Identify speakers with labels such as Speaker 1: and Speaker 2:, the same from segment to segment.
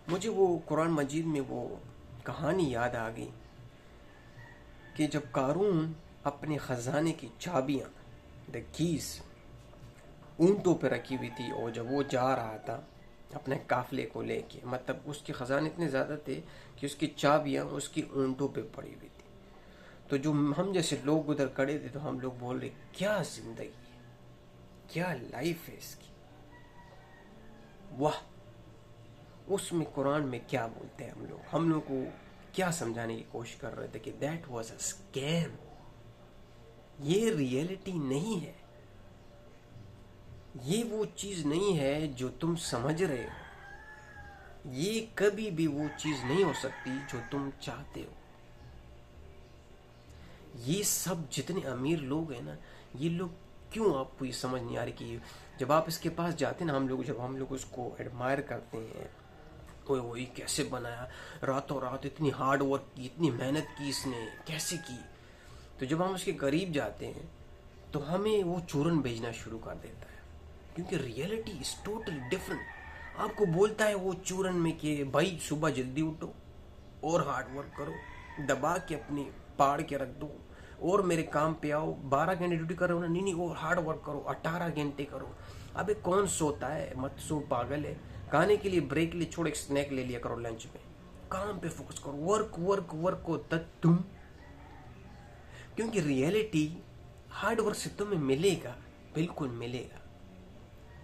Speaker 1: मुझे वो कुरान मजीद में वो कहानी याद आ गई कि जब कारून अपने ख़जाने की चाबियाँ द कीज ऊँटों पे रखी हुई थी और जब वो जा रहा था अपने काफिले को लेके, मतलब उसके ख़जाने इतने ज़्यादा थे कि उसकी चाबियाँ उसकी ऊँटों पे पड़ी हुई थी। तो जो हम जैसे लोग उधर खड़े थे तो हम लोग बोल रहे क्या ज़िंदगी है, क्या लाइफ है इसकी, वाह। उसमें कुरान में क्या बोलते हैं हम लोग को क्या समझाने की कोशिश कर रहे थे कि दैट वाज अ स्कैम, ये रियलिटी नहीं है, ये वो चीज़ नहीं है जो तुम समझ रहे हो, ये कभी भी वो चीज़ नहीं हो सकती जो तुम चाहते हो। ये सब जितने अमीर लोग हैं ना, ये लोग क्यों, आपको ये समझ नहीं आ रही कि जब आप इसके पास जाते हैं ना, जब हम लोग उसको एडमायर करते हैं, ओए वही कैसे बनाया, रातों रात इतनी हार्ड वर्क की, इतनी मेहनत की इसने, कैसे की। तो जब हम उसके करीब जाते हैं तो हमें वो चूरन भेजना शुरू कर देता है, क्योंकि रियलिटी इज टोटली डिफरेंट। आपको बोलता है वो चूरन में कि भाई सुबह जल्दी उठो और हार्ड वर्क करो, दबा के अपनी पाड़ के रख दो और मेरे काम पे आओ। 12 घंटे ड्यूटी कर रहे हो ना, नहीं नहीं और हार्ड वर्क करो, 18 घंटे करो। अबे कौन सोता है, मत सो, पागल है। खाने के लिए ब्रेक ले छोड़, एक स्नैक ले लिया करो लंच में, काम पे फोकस करो, वर्क वर्क वर्क को तक तुम। क्योंकि रियलिटी हार्ड वर्क से तुम्हें मिलेगा, बिल्कुल मिलेगा,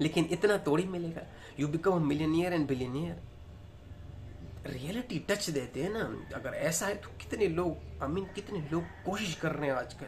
Speaker 1: लेकिन इतना थोड़ी मिलेगा you become millionaire and billionaire. Reality touch देते हैं ना, अगर ऐसा है तो कितने लोग, कितने लोग कोशिश कर रहे हैं आजकल,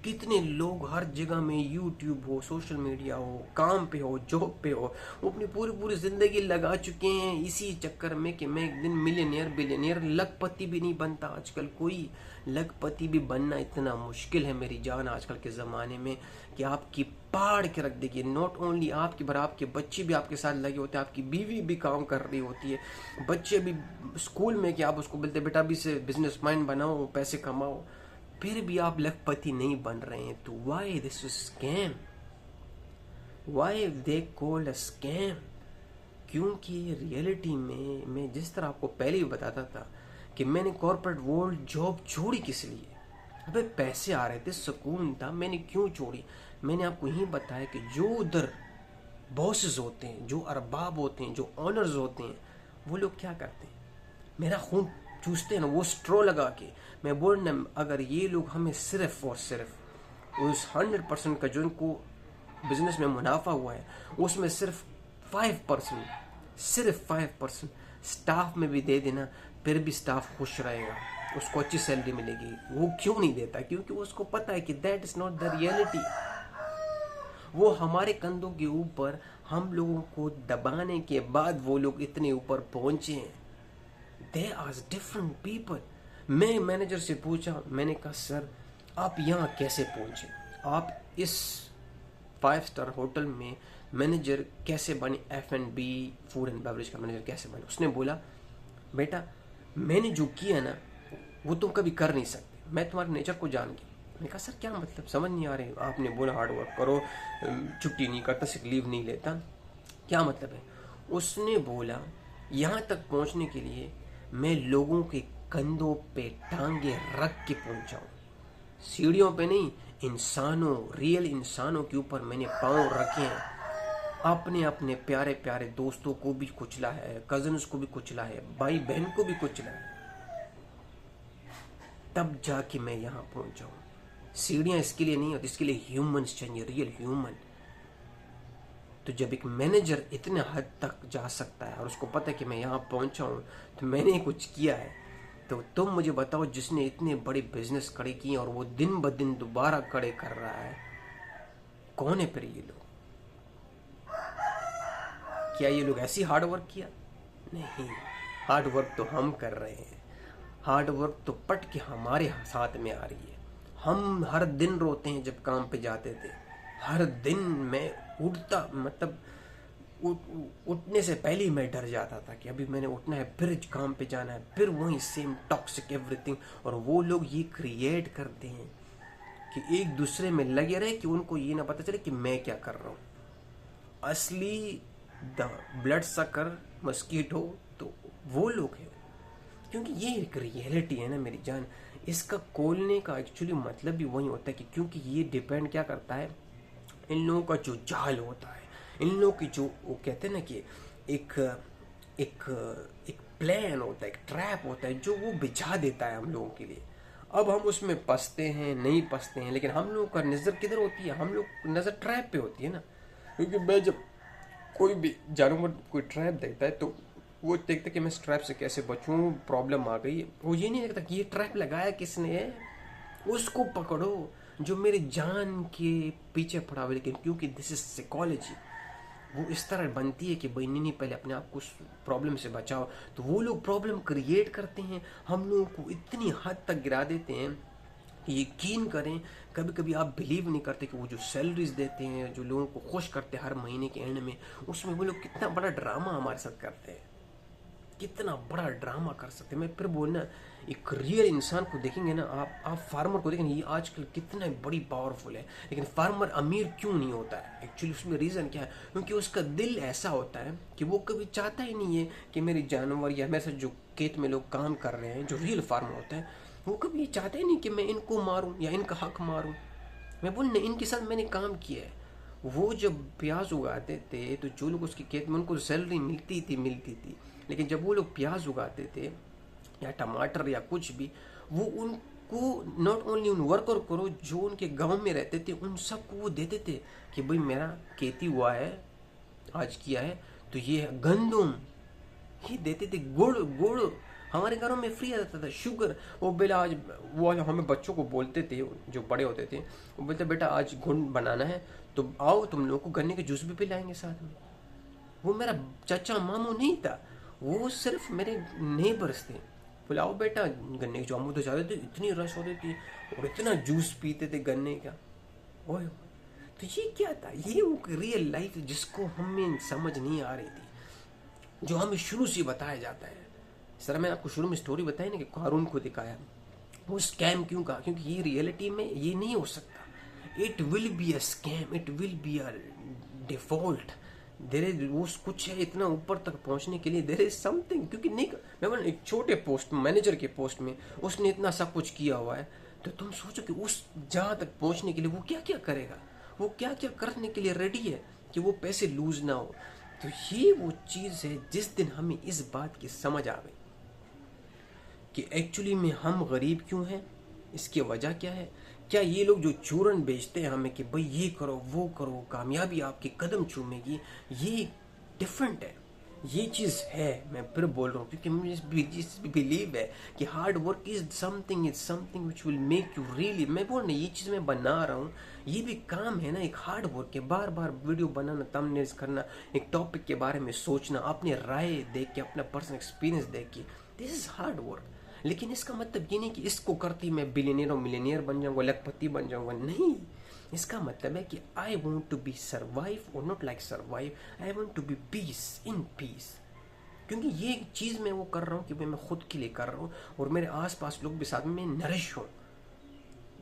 Speaker 1: कितने लोग हर जगह में, यूट्यूब हो, सोशल मीडिया हो, काम पे हो, जॉब पे हो, वो अपनी पूरी पूरी जिंदगी लगा चुके हैं इसी चक्कर में कि मैं एक दिन मिलियनियर बिलियनियर। लखपति भी नहीं बनता आजकल कोई, लखपति भी बनना इतना मुश्किल है मेरी जान आजकल के ज़माने में कि आपकी पाड़ के रख देगी। नॉट ओनली आपकी पर आपके बच्चे भी आपके साथ लगे होते हैं, आपकी बीवी भी काम कर रही होती है, बच्चे भी स्कूल में, कि आप उसको बोलते बेटा अभी से बिजनेस माइंड बनाओ, पैसे कमाओ, फिर भी आप लखपति नहीं बन रहे हैं। तो why this scam, why they called a scam? क्योंकि रियलिटी में मैं जिस तरह आपको पहले ही बताता था कि मैंने कॉर्पोरेट वर्ल्ड जॉब छोड़ी किस लिए, अबे पैसे आ रहे थे, सुकून था, मैंने क्यों छोड़ी? मैंने आपको यही बताया कि जो उधर बॉसेस होते हैं, जो अरबाब होते हैं, जो ऑनर्स होते हैं, वो लोग क्या करते हैं, मेरा खून चूसते हैं ना वो स्ट्रॉ लगा के। मैं बोल रहा, अगर ये लोग हमें सिर्फ और सिर्फ उस 100% का जो इनको बिजनेस में मुनाफा हुआ है उसमें सिर्फ 5%, सिर्फ 5% स्टाफ में भी दे देना, फिर भी स्टाफ खुश रहेगा, उसको अच्छी सैलरी मिलेगी। वो क्यों नहीं देता? क्योंकि उसको पता है कि that is not the reality. वो हमारे कंधों के ऊपर हम लोगों को दबाने के बाद वो लोग इतने ऊपर पहुंचे हैं। They are different people. मैं मैनेजर से पूछा, मैंने कहा सर आप यहाँ कैसे पहुंचे, आप इस 5 स्टार होटल में मैनेजर कैसे बने, F&B फूड एंड बेवरेज का मैनेजर कैसे बने? उसने बोला बेटा मैंने जो किया ना वो तुम कभी कर नहीं सकते, मैं तुम्हारे नेचर को जान गया। मैंने कहा सर क्या मतलब, समझ नहीं आ रहे, आपने बोला हार्ड वर्क करो, छुट्टी नहीं करता, सिक लीव नहीं लेता, क्या मतलब है? उसने बोला यहाँ तक पहुँचने के लिए मैं लोगों के कंधों पे टांगे रख के पहुंचा हूँ, सीढ़ियों पे नहीं, इंसानों, रियल इंसानों के ऊपर मैंने पांव रखे हैं। अपने अपने प्यारे प्यारे दोस्तों को भी कुचला है, कजन्स को भी कुचला है, भाई बहन को भी कुचला है, तब जाके मैं यहाँ पहुंचा हूँ। सीढ़ियाँ इसके लिए नहीं होती, इसके लिए ह्यूमंस चाहिए, रियल ह्यूमन। तो जब एक मैनेजर इतने हद तक जा सकता है और उसको पता है कि मैं यहाँ पहुंचा हूँ तो मैंने कुछ किया है, तो तुम मुझे बताओ जिसने इतने बड़े बिजनेस खड़े किए और वो दिन ब दिन दोबारा खड़े कर रहा है, कौन है फिर ये लोग? क्या ये लोग ऐसी हार्ड वर्क किया? नहीं, हार्ड वर्क तो हम कर रहे हैं, हार्ड वर्क तो पट के हमारे साथ में आ रही है। हम हर दिन रोते हैं जब काम पे जाते थे, हर दिन मैं उठता, मतलब उठने से पहले ही मैं डर जाता था कि अभी मैंने उठना है, फिर काम पे जाना है, फिर वही सेम टॉक्सिक एवरीथिंग। और वो लोग ये क्रिएट करते हैं कि एक दूसरे में लगे रहे कि उनको ये ना पता चले कि मैं क्या कर रहा हूँ। असली द ब्लड सकर मस्कीटो तो वो लोग हैं। क्योंकि ये एक रियलिटी है ना मेरी जान। इसका खोलने का एक्चुअली मतलब भी वही होता है कि क्योंकि ये डिपेंड क्या करता है, इन लोगों का जो जाल होता है, इन लोगों की जो वो कहते हैं ना कि एक एक एक प्लान होता है, एक ट्रैप होता है जो वो बिछा देता है हम लोगों के लिए। अब हम उसमें फंसते हैं, नहीं फंसते हैं, लेकिन हम लोगों का नज़र किधर होती है, हम लोग नज़र ट्रैप पे होती है ना। क्योंकि मैं जब कोई भी जानवर कोई ट्रैप देखता है तो वो देखता है कि मैं इस ट्रैप से कैसे बचूं, प्रॉब्लम आ गई, वो ये नहीं देखता कि ये ट्रैप लगाया किसने है, उसको पकड़ो जो मेरे जान के पीछे पड़ा हुआ। लेकिन क्योंकि दिस इज साइकोलॉजी, वो इस तरह बनती है कि भाई नहीं पहले अपने आप को उस प्रॉब्लम से बचाओ, तो वो लोग प्रॉब्लम क्रिएट करते हैं, हम लोगों को इतनी हद तक गिरा देते हैं कि यकीन करें कभी कभी आप बिलीव नहीं करते कि वो जो सैलरीज देते हैं, जो लोगों को खुश करते हैं हर महीने के एंड में, उसमें वो लोग कितना बड़ा ड्रामा हमारे साथ करते हैं, कितना बड़ा ड्रामा कर सकते हैं। मैं फिर बोलना, एक रियल इंसान को देखेंगे ना आप फार्मर को देखेंगे, ये आजकल कितना बड़ी पावरफुल है, लेकिन फार्मर अमीर क्यों नहीं होता है? एक्चुअली उसमें रीज़न क्या है? क्योंकि उसका दिल ऐसा होता है कि वो कभी चाहता ही नहीं है कि मेरे जानवर या मेरे साथ जो खेत में लोग काम कर रहे हैं, जो रियल फार्मर होते हैं, वो कभी चाहते ही नहीं कि मैं इनको मारूं या इनका हक मारूं। मैं बोलना, इनके साथ मैंने काम किया है। वो जब प्याज उगाते थे तो जो लोग उसके खेत में, उनको सैलरी मिलती थी, लेकिन जब वो लोग प्याज उगाते थे या टमाटर या कुछ भी, वो उनको नॉट ओनली उन वर्कर करो जो उनके गांव में रहते थे, उन सबको वो देते थे कि भाई मेरा खेती हुआ है, आज किया है, तो ये है गंदम, ये देते थे। गुड़ गुड़ हमारे घरों में फ्री आता था। शुगर, वो बेटा आज, वो हमें बच्चों को बोलते थे जो बड़े होते थे, वो बोलते बेटा आज गुड़ बनाना है तो आओ तुम लोगों को गन्ने के जूस भी पिलाएंगे साथ में। वो मेरा चाचा मामू नहीं था, वो सिर्फ मेरे नेबर्स थे। बोले आओ बेटा गन्ने के जो, हम तो जाते थे, इतनी रश होती थी और इतना जूस पीते थे गन्ने का। ओए, तो ये क्या था? ये वो रियल लाइफ जिसको हमें समझ नहीं आ रही थी, जो हमें शुरू से बताया जाता है। सर मैंने आपको शुरू में स्टोरी बताई ना कि कारून को दिखाया, वो स्कैम क्यों कहा? क्योंकि ये रियलिटी में ये नहीं हो सकता। It will be a scam, it will be a default. There is वो कुछ है इतना ऊपर तक पहुंचने के लिए, देर इज समथिंग। क्योंकि नहीं, मैं बोला एक छोटे पोस्ट, मैनेजर के पोस्ट में उसने इतना सब कुछ किया हुआ है, तो तुम सोचो कि उस जहां तक पहुंचने के लिए वो क्या क्या करेगा, वो क्या क्या करने के लिए रेडी है कि वो पैसे लूज ना हो। तो ये वो चीज़ है जिस दिन हमें इस बात की समझ आ गई कि एक्चुअली में हम गरीब क्यों हैं, इसकी वजह क्या है। क्या ये लोग जो चूरन बेचते हैं हमें कि भाई ये करो वो करो, कामयाबी आपके कदम चूमेगी, ये डिफरेंट है, ये चीज़ है। मैं फिर बोल रहा हूँ क्योंकि मुझे बिलीव है कि hard work is something which will make you really. मैं बोल रहा, ये चीज़ मैं बना रहा हूँ, ये भी काम है ना, एक हार्ड वर्क है। बार बार वीडियो बनाना, थंबनेल्स करना, एक टॉपिक के बारे में सोचना, अपनी राय देख के, अपना पर्सनल एक्सपीरियंस देख के, दिस इज हार्ड वर्क। लेकिन इसका मतलब ये नहीं कि इसको करती मैं बिलियनियर और मिलियनियर बन जाऊंगा, लखपति बन जाऊंगा, नहीं। इसका मतलब है कि I want to be survive और not like survive, I want to be peace in peace. क्योंकि ये चीज़ मैं वो कर रहा हूँ कि मैं खुद के लिए कर रहा हूँ और मेरे आसपास लोग भी साथ में नरिश हों।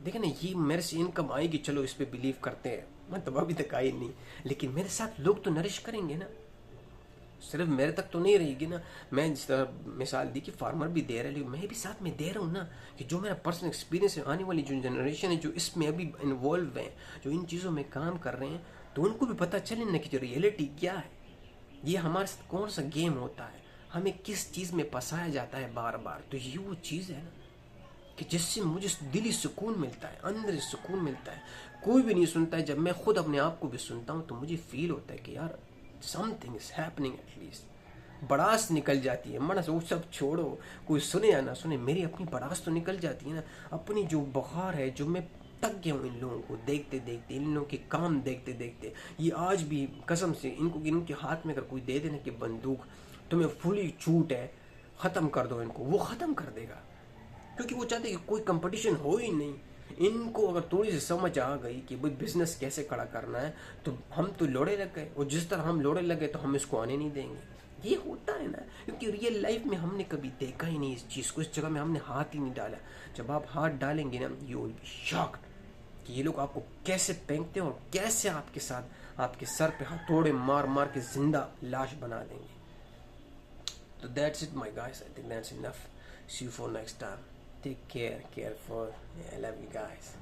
Speaker 1: देखे ना, ये मेरे से इनकम आएगी, चलो इस पर बिलीव करते हैं, मतलब अभी तक आई नहीं, लेकिन मेरे साथ लोग तो नरिश करेंगे ना, सिर्फ मेरे तक तो नहीं रहेगी ना। मैं जिस तरह मिसाल दी कि फार्मर भी दे रहा है, लेकिन मैं भी साथ में दे रहा हूँ ना, कि जो मेरा पर्सनल एक्सपीरियंस है, आने वाली जो जनरेशन है जो इसमें अभी इन्वॉल्व है, जो इन चीज़ों में काम कर रहे हैं, तो उनको भी पता चले ना कि जो रियलिटी क्या है, ये हमारे साथ कौन सा गेम होता है, हमें किस चीज़ में फंसाया जाता है बार बार। तो ये वो चीज़ है ना कि जिससे मुझे दिली सुकून मिलता है, अंदर सुकून मिलता है। कोई भी नहीं सुनता है, जब मैं खुद अपने आप को भी सुनता हूँ तो मुझे फील होता है कि यार समथिंग इज हैपनिंग, एटलीस्ट बड़ास निकल जाती है। मन वो सब छोड़ो, कोई सुने या ना सुने, मेरी अपनी बड़ास तो निकल जाती है ना। अपनी जो बुखार है, जो मैं तक गया हूँ इन लोगों को देखते देखते, इन लोगों के काम देखते देखते, ये आज भी कसम से इनको, इनके हाथ में अगर कोई दे देना कि बंदूक तुम्हें फुली छूट है, ख़त्म कर दो इनको, वो ख़त्म कर देगा। क्योंकि वो चाहते कि कोई कंपटीशन हो ही नहीं। इनको अगर थोड़ी सी समझ आ गई कि भाई बिजनेस कैसे खड़ा करना है, तो हम तो लौड़े लग गए, और जिस तरह हम लौड़े लग गए तो हम इसको आने नहीं देंगे। ये होता है ना, क्योंकि रियल लाइफ में हमने कभी देखा ही नहीं इस चीज़ को, इस जगह में हमने हाथ ही नहीं डाला। जब आप हाथ डालेंगे ना, यू विल बी शॉक्ड कि ये लोग आपको कैसे फेंकते हैं और कैसे आपके साथ आपके सर पे हथौड़े मार मार के जिंदा लाश बना देंगे। तो that's it, my guys. I think that's enough. See you for next time. Take care. Care for. Yeah, I love you guys.